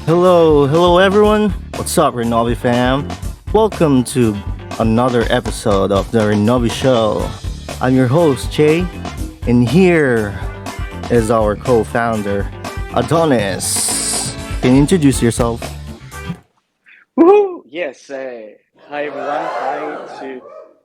Hello everyone. What's up, Renovi fam? Welcome to another episode of the Renovi Show. I'm your host, Jay, and here is our co founder, Adonis. Can you introduce yourself? Woohoo! Yes. Hi, everyone. Hi to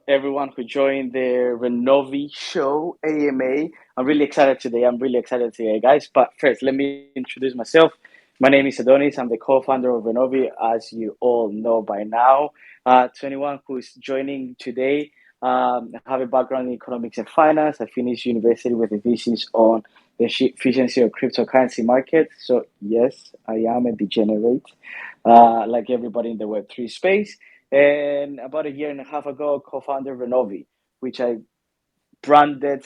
everyone who joined the Renovi show AMA. I'm really excited today. Guys. But first, let me introduce myself. My name is Adonis. I'm the co-founder of Renovi, as you all know by now. To anyone who is joining today, I have a background in economics and finance. I finished university with a thesis on the efficiency of cryptocurrency market. So yes, I am a degenerate like everybody in the Web3 space. And about a year and a half ago, co-founded Renovi, which I branded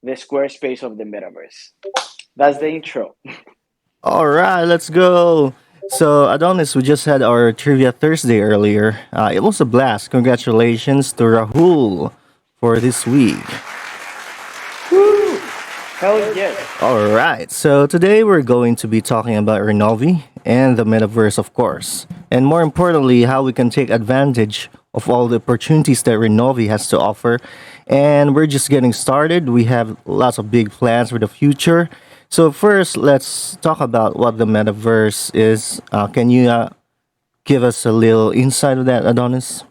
the Squarespace of the Metaverse. That's the intro. Alright, let's go. So, Adonis, we just had our Trivia Thursday earlier. It was a blast. Congratulations to Rahul for this week. Woo! Hell yes. All right, so today we're going to be talking about Renovi and the metaverse, of course, and more importantly, how we can take advantage of all the opportunities that Renovi has to offer. And we're just getting started. We have lots of big plans for the future. So, first, let's talk about what the metaverse is. Can you give us a little insight of that, Adonis?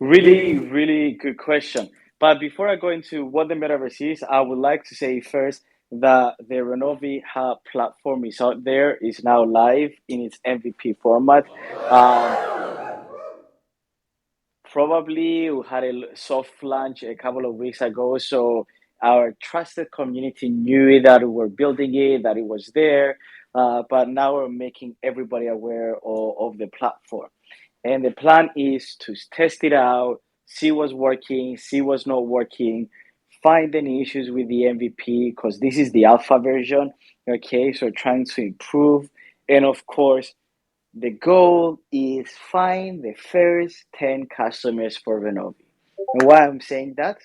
Really, really good question. But before I go into what the metaverse is, I would like to say first that the Renovi Hub platform is out there, is now live in its MVP format. Um, Probably we had a soft launch a couple of weeks ago, so our trusted community knew that we were building it, that it was there, but now we're making everybody aware of the platform. And the plan is to test it out, see what's working, see what's not working, find any issues with the MVP, because this is the alpha version. Okay, so trying to improve, and of course, the goal is find the first 10 customers for Renovi. And why I'm saying that?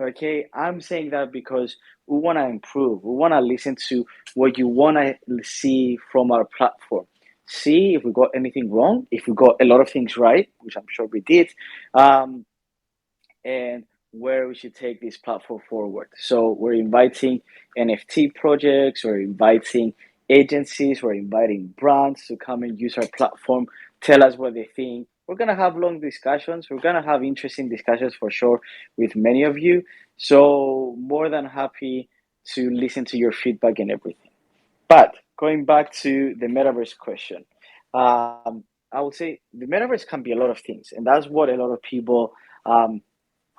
Okay, I'm saying that because we want to improve. We want to listen to what you want to see from our platform. See if we got anything wrong, if we got a lot of things right, which I'm sure we did, um, and where we should take this platform forward. So we're inviting NFT projects, we're inviting agencies, we're inviting brands to come and use our platform, tell us what they think. We're gonna have long discussions. We're gonna have interesting discussions for sure with many of you. So more than happy to listen to your feedback and everything. But going back to the metaverse question, I would say the metaverse can be a lot of things, and that's what a lot of people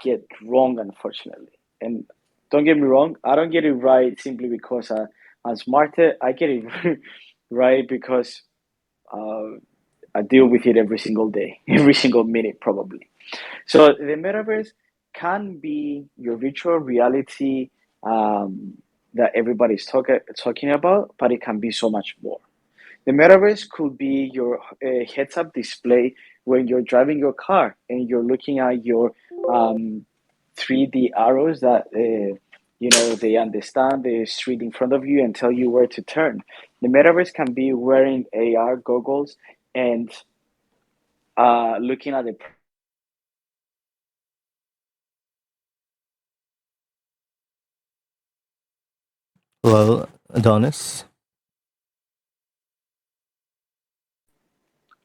get wrong, unfortunately. And don't get me wrong, I don't get it right simply because I'm smarter. I get it right because uh, I deal with it every single day, every single minute, probably. So the metaverse can be your virtual reality that everybody's talking about, but it can be so much more. The metaverse could be your heads up display when you're driving your car and you're looking at your um, 3D arrows that they understand the street in front of you and tell you where to turn. The metaverse can be wearing AR goggles and looking at the. Hello, Adonis.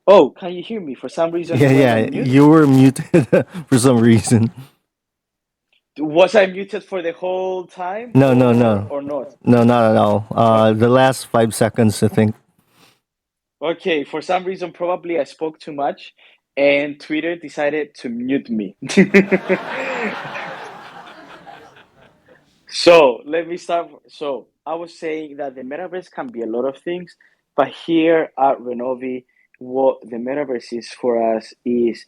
Oh, can you hear me? For some reason, it Yeah, went yeah, on mute. you were muted for some reason. Was I muted for the whole time No, no, or no. or not? No, not at all. Oh, The last 5 seconds, I think. okay, for some reason, probably I spoke too much, and Twitter decided to mute me. So let me start. So I was saying that the metaverse can be a lot of things, but here at Renovi, what the metaverse is for us is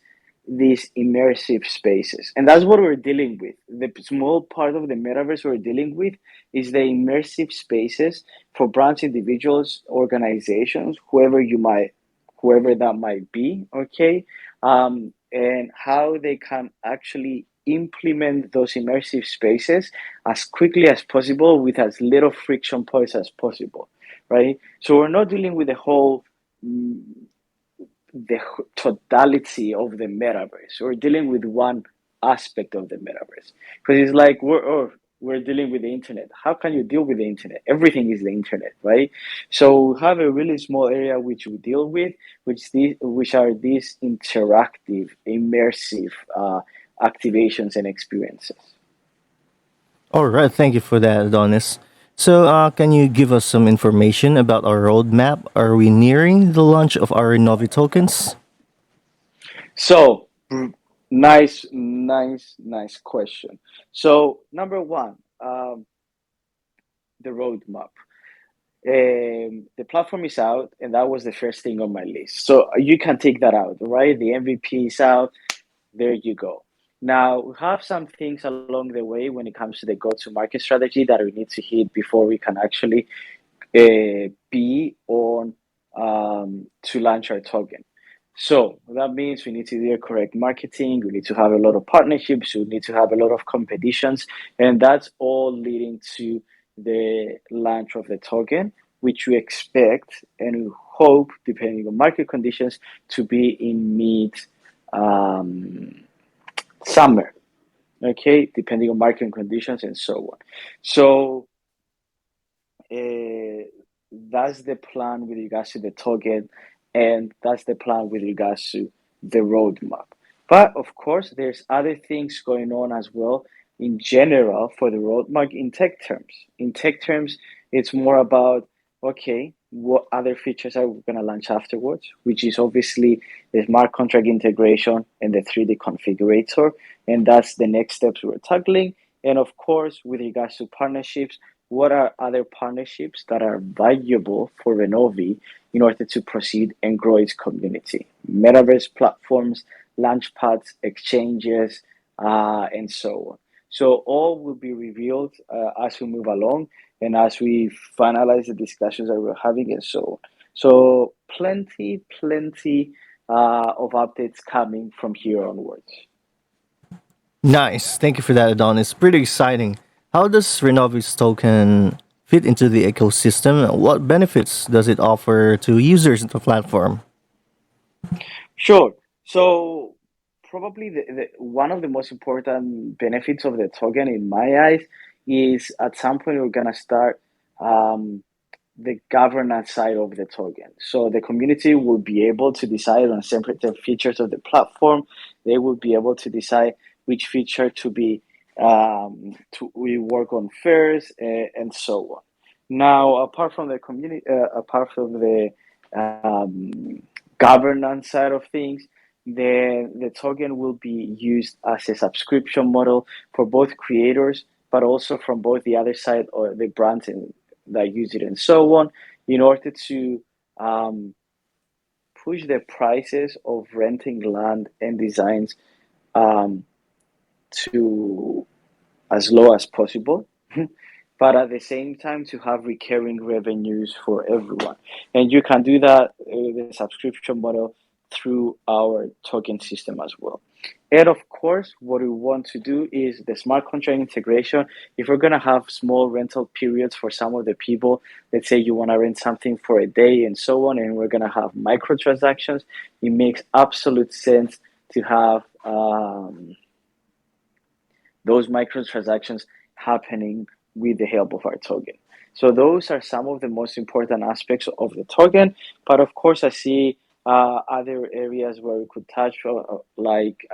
these immersive spaces. And that's what we're dealing with. The small part of the metaverse we're dealing with is the immersive spaces for brands, individuals, organizations, whoever that might be, okay? And how they can actually implement those immersive spaces as quickly as possible with as little friction points as possible, right? So we're not dealing with the whole. the totality of the metaverse. We're dealing with one aspect of the metaverse because it's like we're dealing with the internet. How can you deal with the internet? Everything is the internet, right? So we have a really small area which we deal with, which are these interactive, immersive activations and experiences. All right, thank you for that, Adonis. So, can you give us some information about our roadmap? Are we nearing the launch of our Renovi tokens? So, nice question. So, number one, the roadmap. The platform is out, and that was the first thing on my list. So you can take that out, right? The MVP is out. There you go. Now we have some things along the way when it comes to the go-to-market strategy that we need to hit before we can actually be on to launch our token. So that means we need to do the correct marketing. We need to have a lot of partnerships. We need to have a lot of competitions, and that's all leading to the launch of the token, which we expect and we hope, depending on market conditions, to be in mid um, summer. Okay, depending on market conditions and so on. So uh, that's the plan with regards to the target, and that's the plan with regards to the roadmap. But of course, there's other things going on as well in general for the roadmap in tech terms. In tech terms, it's more about okay, what other features are we going to launch afterwards, which is obviously the smart contract integration and the 3D configurator. And that's the next steps we're tackling. And of course, with regards to partnerships, what are other partnerships that are valuable for Renovi in order to proceed and grow its community? Metaverse platforms, launchpads, exchanges, and so on. So all will be revealed as we move along and as we finalize the discussions that we're having and so on. So plenty of updates coming from here onwards. Nice. Thank you for that, Adonis. Pretty exciting. How does Renovi's token fit into the ecosystem? What benefits does it offer to users of the platform? Sure. So probably the one of the most important benefits of the token in my eyes is at some point we're gonna start um, the governance side of the token. So the community will be able to decide on separate features of the platform. They will be able to decide which feature to be to we work on first and so on. Now, apart from the community, apart from the um, governance side of things, the token will be used as a subscription model for both creators, but also from both the other side or the brands that use it and so on, in order to um, push the prices of renting land and designs um, to as low as possible. But at the same time to have recurring revenues for everyone. And you can do that with the subscription model through our token system as well. And of course, what we want to do is the smart contract integration. If we're going to have small rental periods for some of the people, let's say you want to rent something for a day and so on, and we're going to have microtransactions, it makes absolute sense to have those microtransactions happening with the help of our token. So those are some of the most important aspects of the token. But of course, I see other areas where we could touch, like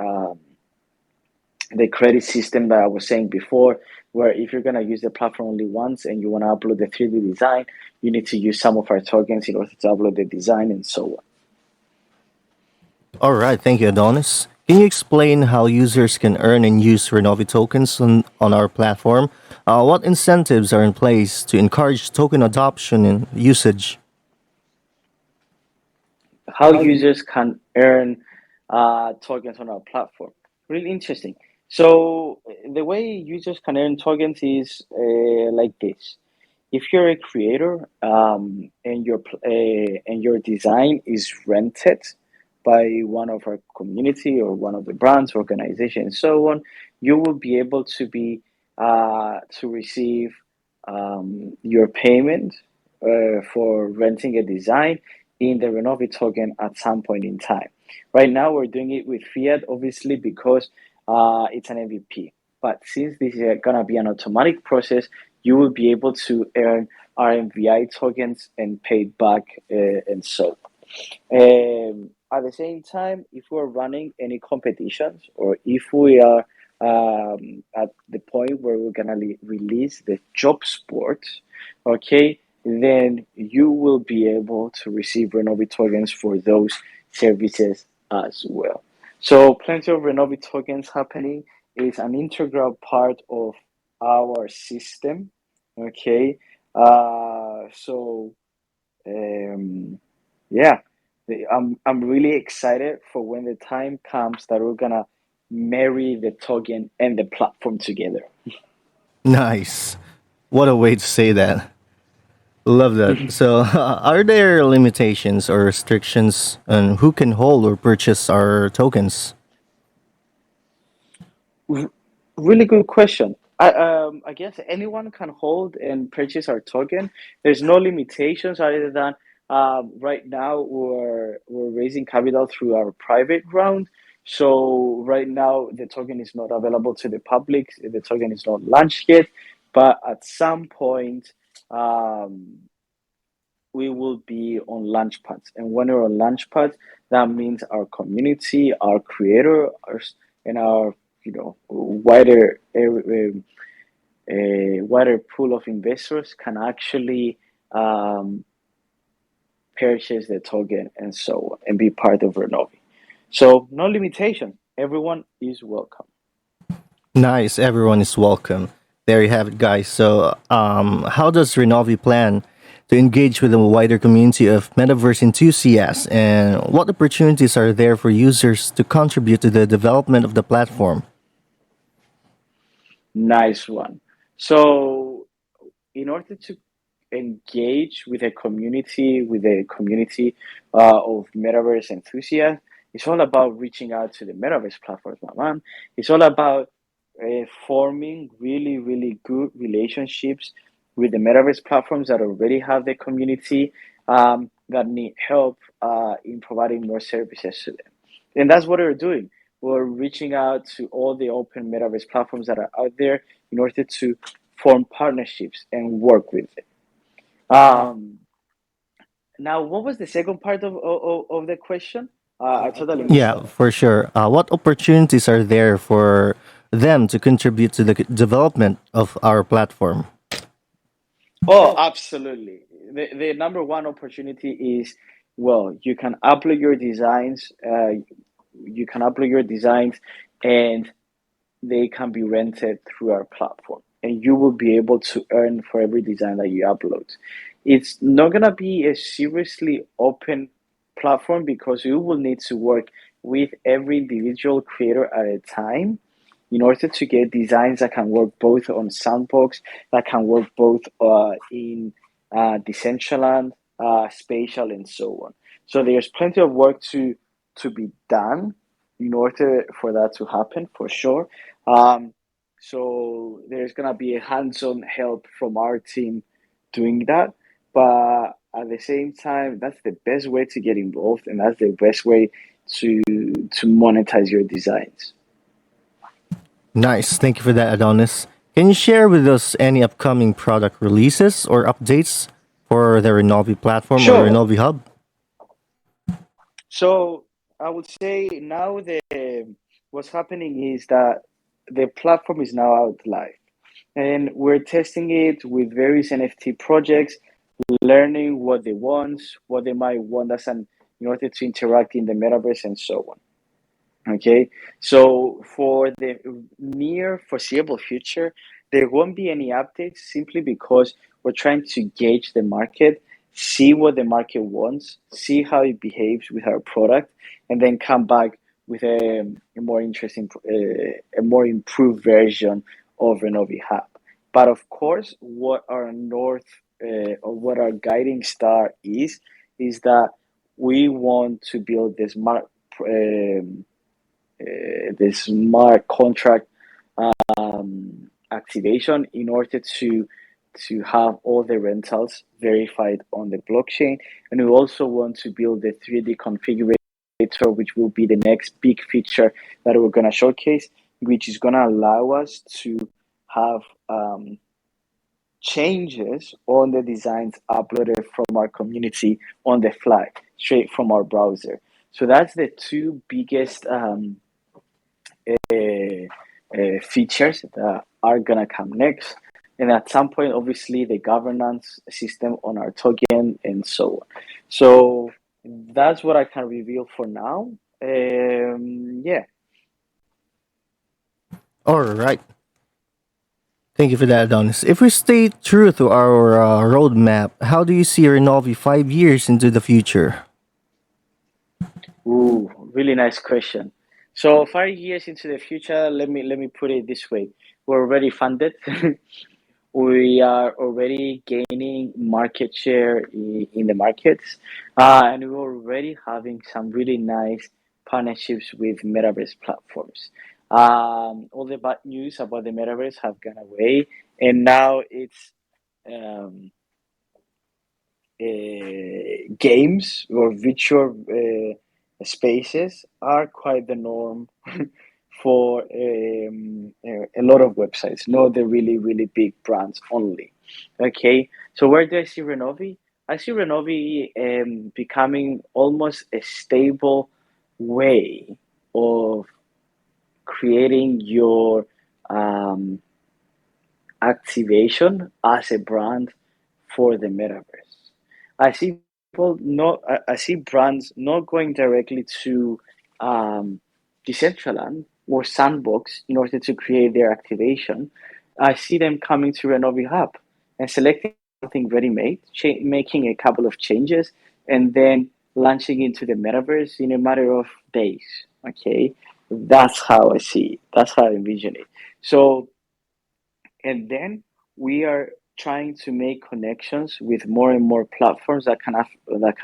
the credit system that I was saying before, where if you're going to use the platform only once and you want to upload the 3D design, you need to use some of our tokens in order to upload the design and so on. All right, thank you, Adonis. Can you explain how users can earn and use Renovi tokens on our platform? What incentives are in place to encourage token adoption and usage? How users can earn tokens on our platform. Really interesting. So the way users can earn tokens is like this. If you're a creator and your design is rented by one of our community or one of the brands, organization, and so on, you will be able to be to receive your payment for renting a design in the Renovi token at some point in time. Right now, we're doing it with fiat, obviously, because it's an MVP. But since this is gonna be an automatic process, you will be able to earn RMVI tokens and pay it back and so. At the same time, if we're running any competitions or if we are at the point where we're gonna release the job sport, okay, then you will be able to receive Renovi tokens for those services as well. So plenty of Renovi tokens happening is an integral part of our system. Okay. So um, yeah, I'm really excited for when the time comes that we're gonna marry the token and the platform together. Nice. What a way to say that. Love that. So, are there limitations or restrictions on who can hold or purchase our tokens? Really good question. I guess anyone can hold and purchase our token. There's no limitations other than right now we're raising capital through our private round. So right now the token is not available to the public. The token is not launched yet, but at some point um, we will be on launchpads. And when we're on launchpads, that means our community, our creators, and our wider a wider pool of investors can actually um, purchase the token and so on and be part of Renovi. So no limitation. Everyone is welcome. Nice. Everyone is welcome. There you have it, guys. So, how does Renovi plan to engage with a wider community of metaverse enthusiasts, and what opportunities are there for users to contribute to the development of the platform? Nice one. So in order to engage with a community of metaverse enthusiasts, it's all about reaching out to the metaverse platforms, my man. It's all about forming really, really good relationships with the metaverse platforms that already have the community that need help in providing more services to them. And that's what we're doing. We're reaching out to all the open metaverse platforms that are out there in order to form partnerships and work with them. Um, Now, what was the second part of the question? I totally missed Yeah, that one. for sure. What opportunities are there for them to contribute to the development of our platform? Oh, absolutely. The number one opportunity is, well, you can upload your designs. You can upload your designs, and they can be rented through our platform, and you will be able to earn for every design that you upload. It's not gonna be a seriously open platform because you will need to work with every individual creator at a time in order to get designs that can work both on Sandbox, that can work both in Decentraland, Spatial, and so on. So there's plenty of work to be done in order for that to happen, for sure. Um, so there's gonna be a hands-on help from our team doing that, but at the same time, that's the best way to get involved, and that's the best way to monetize your designs. Nice. Thank you for that, Adonis. Can you share with us any upcoming product releases or updates for the Renovi platform or Sure. Renovi Hub? So I would say now the what's happening is that the platform is now out live, and we're testing it with various NFT projects, learning what they want, what they might want us, and in order to interact in the metaverse and so on. Okay, so for the near foreseeable future, there won't be any updates simply because we're trying to gauge the market, see what the market wants, see how it behaves with our product, and then come back with a more interesting, a more improved version of Renovi Hub. But of course, what our or what our guiding star is that we want to build this um, the smart contract activation in order to to have all the rentals verified on the blockchain. And we also want to build the 3D configurator, which will be the next big feature that we're going to showcase, which is going to allow us to have changes on the designs uploaded from our community on the fly, straight from our browser. So that's the two biggest features that are gonna come next. And at some point, obviously, the governance system on our token and so on. So that's what I can reveal for now. Yeah. All right. Thank you for that, Adonis. If we stay true to our roadmap, how do you see Renovi 5 years into the future? Ooh, really nice question. So 5 years into the future, let me put it this way: we're already funded. We are already gaining market share in the markets, and we're already having some really nice partnerships with Metaverse platforms. All the bad news about the Metaverse have gone away, and now it's um, games or virtual spaces are quite the norm for a lot of websites, not the really, really big brands only. Okay, so where do I see Renovi? I see Renovi becoming almost a stable way of creating your um, activation as a brand for the metaverse. I see I see brands not going directly to um, Decentraland or Sandbox in order to create their activation. I see them coming to Renovi Hub and selecting something ready-made, making a couple of changes, and then launching into the metaverse in a matter of days. Okay, that's how I see it. That's how I envision it. So and then we are trying to make connections with more and more platforms that can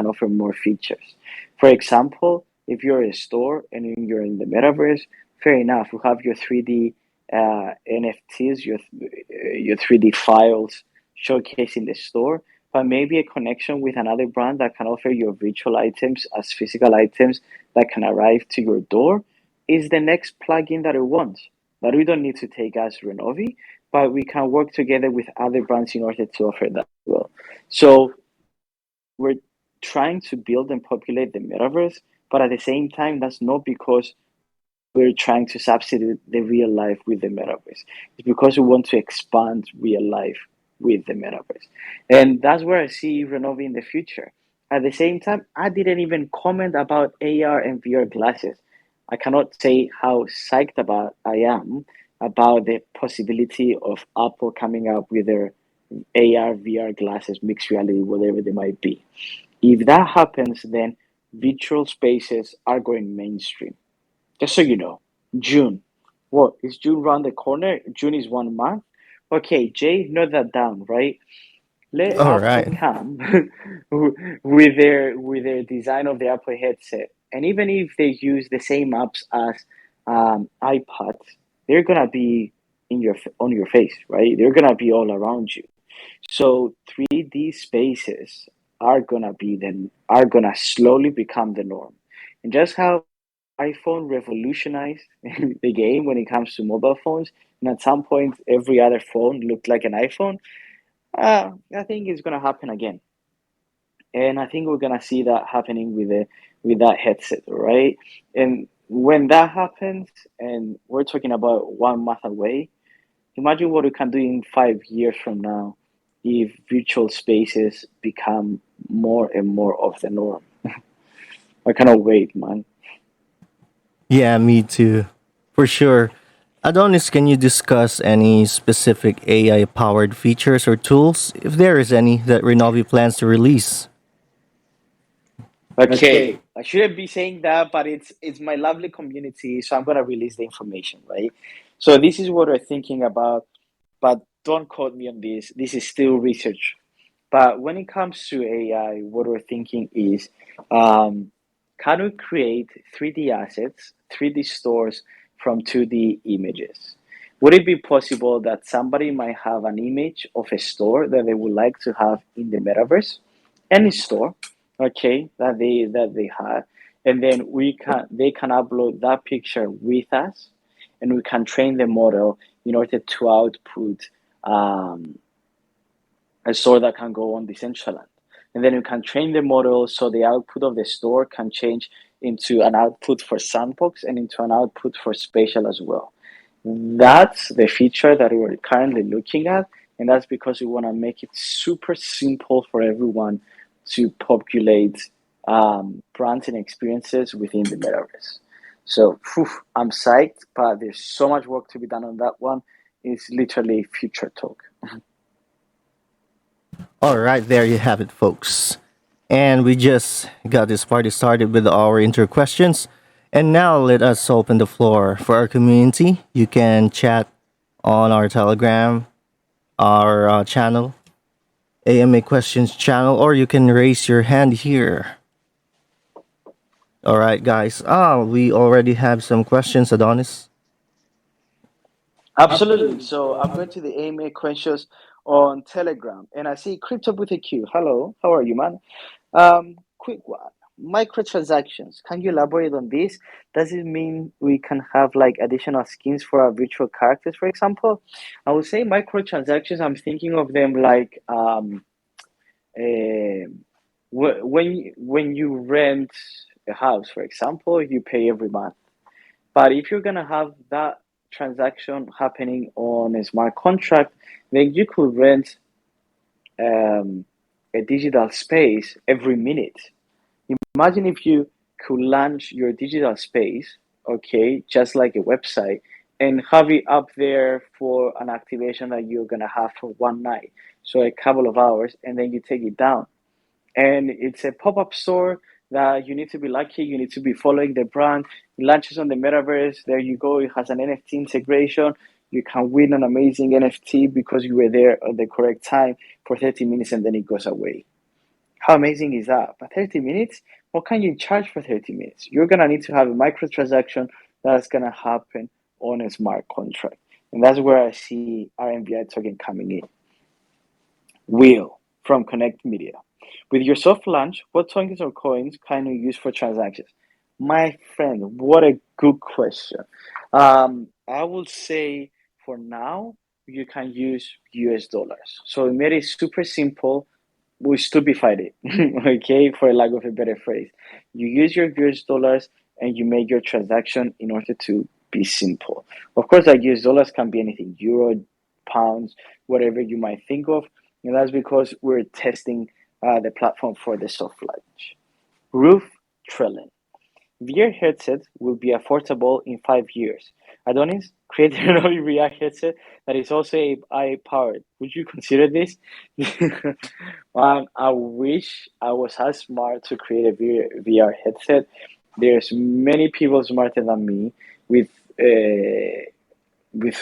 offer more features. For example, if you're a store and you're in the metaverse, fair enough, you have your 3D NFTs, your 3D files showcasing the store, but maybe a connection with another brand that can offer your virtual items as physical items that can arrive to your door is the next plugin that we want. But we don't need to take as Renovi, but we can work together with other brands in order to offer that as well. So we're trying to build and populate the metaverse, but at the same time, that's not because we're trying to substitute the real life with the metaverse. It's because we want to expand real life with the metaverse. And that's where I see Renovi in the future. At the same time, I didn't even comment about AR and VR glasses. I cannot say how psyched about I am about the possibility of Apple coming up with their AR, VR glasses, mixed reality, whatever they might be. If that happens, then virtual spaces are going mainstream. Just so you know, June. What is June around the corner? June is 1 month. Okay, Jay, note that down, right? Let All Apple right. come with their design of the Apple headset, and even if they use the same apps as iPads, they're gonna be in your on your face, right? They're gonna be all around you. So 3D spaces are gonna slowly become the norm, and just how iPhone revolutionized the game when it comes to mobile phones, and at some point every other phone looked like an iPhone. I think it's gonna happen again, and I think we're gonna see that happening with that headset, right? And when that happens, and we're talking about 1 month away, imagine what we can do in 5 years from now if virtual spaces become more and more of the norm. I cannot wait, man. Yeah, me too. For sure. Adonis, can you discuss any specific AI powered features or tools, if there is any, that Renovi plans to release? Okay, I shouldn't be saying that, but it's my lovely community, so I'm gonna release the information, right? So this is what we're thinking about, but don't quote me on this. This is still research. But when it comes to AI, what we're thinking is, um, can we create 3D assets, 3D stores from 2D images? would it be possible that somebody might have an image of a store that they would like to have in the metaverse? Any store, okay, that they have, and then they can upload that picture with us, and we can train the model in order to output um, a store that can go on Decentraland. And then you can train the model so the output of the store can change into an output for Sandbox and into an output for Spatial as well. That's the feature that we're currently looking at, and that's because we want to make it super simple for everyone to populate brands and experiences within the metaverse. So, phew, I'm psyched, but there's so much work to be done on that one. It's literally future talk. All right, there you have it, folks. And we just got this party started with our intro questions. And now let us open the floor for our community. You can chat on our Telegram, our channel, AMA Questions channel, or you can raise your hand here. All right, guys. We already have some questions, Adonis. Absolutely. So I'm going to the AMA questions on Telegram, and I see Crypto with a Q. Hello, how are you, man? Quick one. Microtransactions. Can you elaborate on this? Does it mean we can have like additional skins for our virtual characters, for example? I would say microtransactions. I'm thinking of them like uh, when you rent a house, for example, you pay every month. But if you're gonna have that transaction happening on a smart contract, then you could rent um, a digital space every minute. Imagine if you could launch your digital space, okay, just like a website, and have it up there for an activation that you're gonna have for one night, so a couple of hours, and then you take it down. And it's a pop-up store that you need to be lucky, you need to be following the brand. It launches on the metaverse. There you go. It has an NFT integration. You can win an amazing NFT because you were there at the correct time for 30 minutes and then it goes away. How amazing is that? But 30 minutes, what can you charge for 30 minutes? You're gonna need to have a microtransaction that's gonna happen on a smart contract. And that's where I see RMVI token coming in. Will from Connect Media. With your soft launch, what tokens or coins can you use for transactions? My friend, what a good question. I will say for now, you can use US dollars. So we made it super simple. We stupefied it, okay, for lack of a better phrase. You use your US dollars and you make your transaction in order to be simple. Of course, like US dollars can be anything, euro, pounds, whatever you might think of. And that's because we're testing the platform for the soft launch. Roof Trellin. VR headset will be affordable in 5 years. Adonis, create a Renovi VR headset that is also AI powered. Would you consider this? I wish I was as smart to create a VR headset. There's many people smarter than me with uh, with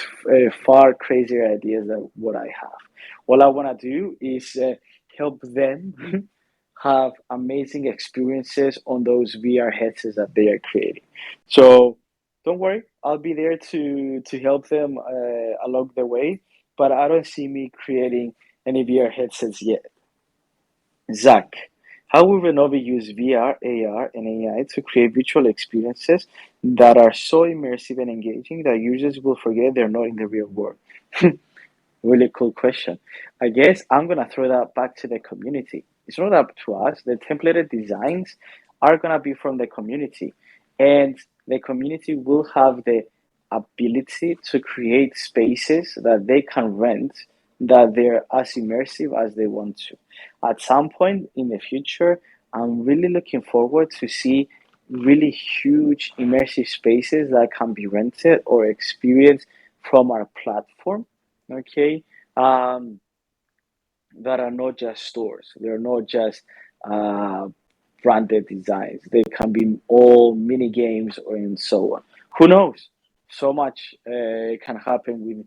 far crazier ideas than what I have. All I want to do is help them have amazing experiences on those VR headsets that they are creating. So don't worry, I'll be there to help them along the way. But I don't see me creating any VR headsets yet. Zach, how will Renovi use VR, AR, and AI to create virtual experiences that are so immersive and engaging that users will forget they're not in the real world? Really cool question. I guess I'm gonna throw that back to the community. It's not up to us. The templated designs are gonna be from the community, and the community will have the ability to create spaces that they can rent that they're as immersive as they want to. At some point in the future, I'm really looking forward to see really huge immersive spaces that can be rented or experienced from our platform, okay, um, that are not just stores. They're not just uh, branded designs. They can be all mini games or and so on. Who knows? So much can happen with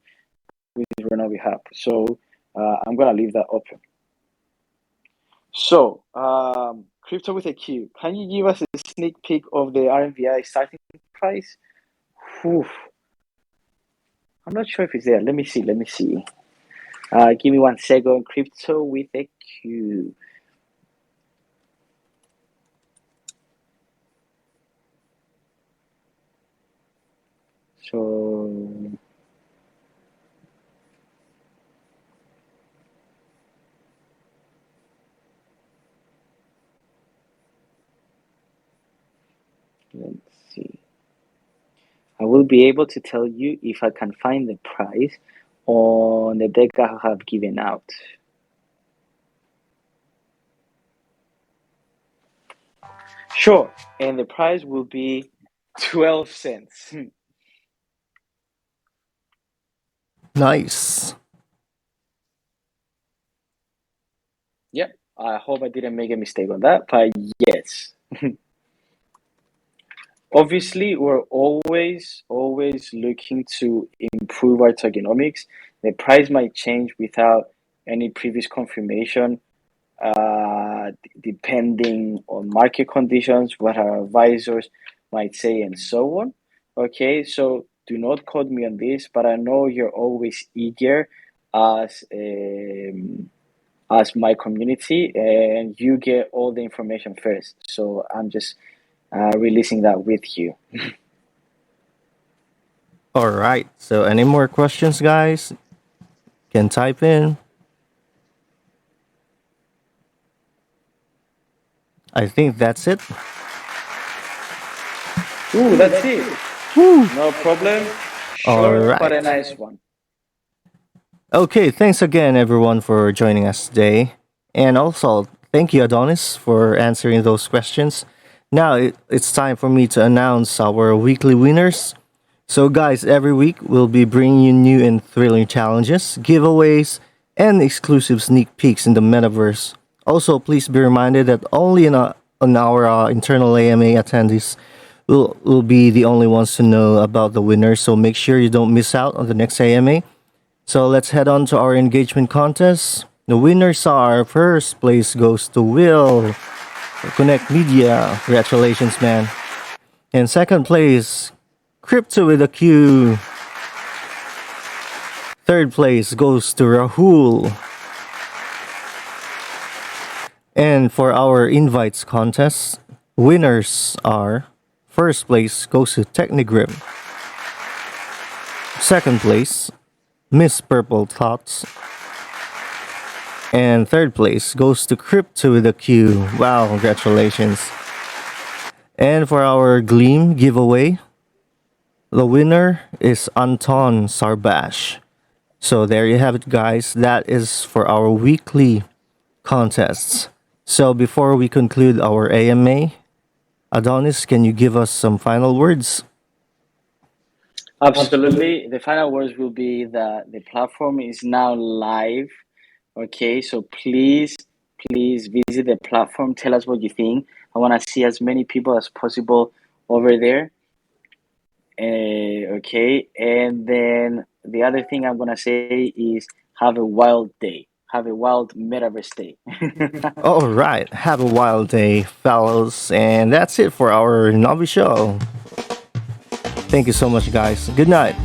Renovi Hub. So I'm gonna leave that open. So, crypto with a Q. Can you give us a sneak peek of the RMVI starting price? Whew. I'm not sure if it's there. Let me see. Let me see. Give me 1 second. Crypto with a Q. So let's see. I will be able to tell you if I can find the price on the deck I have given out. Sure, and the price will be 12 cents. Nice. Yep, I hope I didn't make a mistake on that, but yes. Obviously, we're always looking to improve our tokenomics. The price might change without any previous confirmation, depending on market conditions, what our advisors might say, and so on. Okay, so do not quote me on this, but I know you're always eager as as my community, and you get all the information first. So I'm just releasing that with you. All right. So, any more questions, guys? Can type in. I think that's it. Ooh, that's it. Woo. No problem. All Short but right. a nice one. Okay, thanks again, everyone, for joining us today. And also, thank you, Adonis, for answering those questions. Now it's time for me to announce our weekly winners. So, guys, every week we'll be bringing you new and thrilling challenges, giveaways, and exclusive sneak peeks in the metaverse. Also, please be reminded that only on our internal AMA attendees will be the only ones to know about the winners. So, make sure you don't miss out on the next AMA. So let's head on to our engagement contest. The winners are first place goes to Will Connect Media. Congratulations, man. And second place, Crypto with a Q. Third place goes to Rahul. And for our invites contest, winners are first place goes to Technigrip. Second place, Miss Purple Thoughts. And third place goes to Crypto with a Q. Wow, congratulations. And for our Gleam giveaway, the winner is Anton Sarbash. So there you have it, guys. That is for our weekly contests. So before we conclude our AMA, Adonis, can you give us some final words? Absolutely. The final words will be that the platform is now live. Okay, so please visit the platform. Tell us what you think. I want to see as many people as possible over there. Okay, and then the other thing I'm gonna say is have a wild day. Have a wild metaverse day. All right, have a wild day, fellows. And that's it for our Novi show. Thank you so much, guys. Good night.